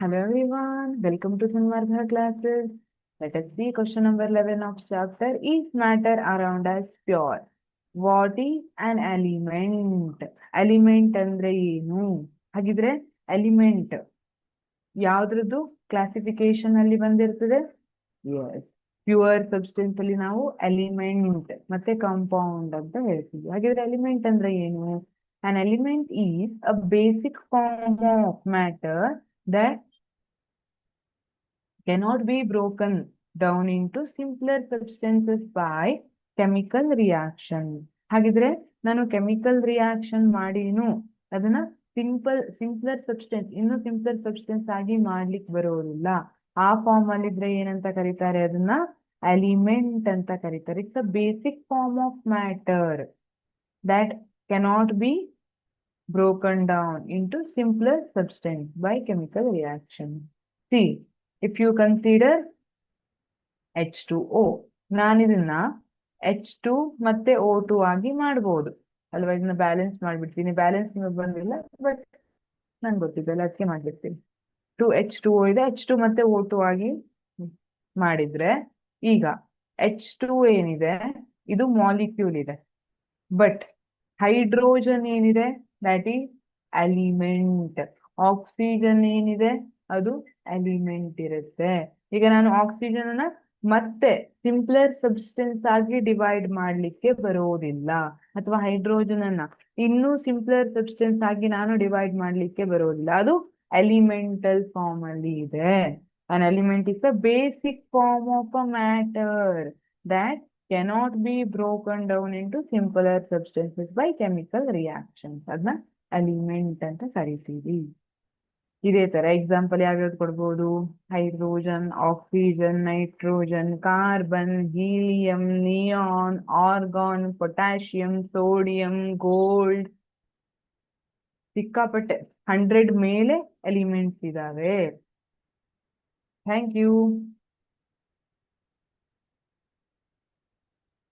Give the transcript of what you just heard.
Hello everyone, welcome to Sanmardha classes. Let us see question number 11 of chapter Is matter around us pure? What is an element? Element ಅಂದ್ರೆ ಏನು? ಹಾಗಿದ್ರೆ element ಯಾವ್ದ್ರದ್ದು classification ಅಲ್ಲಿ ಬಂದಿರ್ತದೆ? S, pure substance ಅಲ್ಲಿ ನಾವು element ಮತ್ತೆ compound ಅಂತ ಹೇಳ್ತೀವಿ. ಹಾಗಿದ್ರೆ ಎಲಿಮೆಂಟ್ ಅಂದ್ರೆ ಏನು? An element is a basic form of matter that cannot be broken down into simpler substances by chemical reaction. ಹಾಗಿದ್ರೆ ನಾನು ಕೆಮಿಕಲ್ ರಿಯಾಕ್ಷನ್ ಮಾಡಿನು ಅದನ್ನ ಸಿಂಪ್ಲರ್ ಸಬ್ಸ್ಟೆನ್ಸ್ ಸಿಂಪ್ಲರ್ ಸಬ್ಸ್ಟೆನ್ಸ್ ಆಗಿ ಮಾಡ್ಲಿಕ್ಕೆ ಬರೋದಿಲ್ಲ. ಆ ಫಾರ್ಮ್ ಅಲ್ಲಿ ಇದ್ರೆ ಏನಂತ ಕರೀತಾರೆ? ಅದನ್ನ ಎಲಿಮೆಂಟ್ ಅಂತ ಕರೀತಾರೆ. It's a basic form of matter that cannot be broken down into simpler substance by chemical reaction. See, if you consider H2O, ನಾನಿದನ್ನ H2 ಮತ್ತೆ O2 ಆಗಿ ಮಾಡ್ಬೋದು ಅಲ್ವಾ? ಇದನ್ನ ಬ್ಯಾಲೆನ್ಸ್ ಮಾಡ್ಬಿಡ್ತೀನಿ. ಬ್ಯಾಲೆನ್ಸ್ ನಿಮಗೆ ಬಂದಿಲ್ಲ, ಬಟ್ ನಂಗೆ ಗೊತ್ತಿದ್ದಲ್ಲ ಅದಕ್ಕೆ ಮಾಡ್ಬಿಡ್ತೀನಿ. 2H2O ಇದೆ, H2 ಮತ್ತೆ O2 ಆಗಿ ಮಾಡಿದ್ರೆ ಈಗ H2 ಏನಿದೆ ಇದು ಮಾಲಿಕ್ಯೂಲ್ ಇದೆ, ಬಟ್ ಹೈಡ್ರೋಜನ್ ಏನಿದೆ ದಟ್ ಈಸ್ ಎಲಿಮೆಂಟ್. ಆಕ್ಸಿಜನ್ ಏನಿದೆ ಅದು ಎಲಿಮೆಂಟ್ ಇರುತ್ತೆ. ಈಗ ನಾನು ಆಕ್ಸಿಜನ್ ಅನ್ನ ಮತ್ತೆ ಸಿಂಪ್ಲರ್ ಸಬ್ಸ್ಟೆನ್ಸ್ ಆಗಿ ಡಿವೈಡ್ ಮಾಡ್ಲಿಕ್ಕೆ ಬರೋದಿಲ್ಲ, ಅಥವಾ ಹೈಡ್ರೋಜನ್ ಅನ್ನ ಇನ್ನೂ ಸಿಂಪ್ಲರ್ ಸಬ್ಸ್ಟೆನ್ಸ್ ಆಗಿ ನಾನು ಡಿವೈಡ್ ಮಾಡ್ಲಿಕ್ಕೆ ಬರೋದಿಲ್ಲ. ಅದು ಎಲಿಮೆಂಟಲ್ ಫಾರ್ಮ್ ಅಲ್ಲಿ ಇದೆ. An element is a basic form of a matter that cannot be broken down into simpler substances by chemical reactions. ಅದನ್ನ ಎಲಿಮೆಂಟ್ ಅಂತ ಕರಿತೀವಿ. ಇದೇ ತರ ಎಕ್ಸಾಂಪಲ್ ಯಾವ್ಯಾವ್ದು ಕೊಡ್ಬೋದು? Hydrogen, oxygen, nitrogen, carbon, helium, neon, argon, potassium, sodium, gold. ಸಿಕ್ಕಾಪಟ್ಟೆ 100 ಮೇಲೆ elements ಇದಾವೆ. Thank you.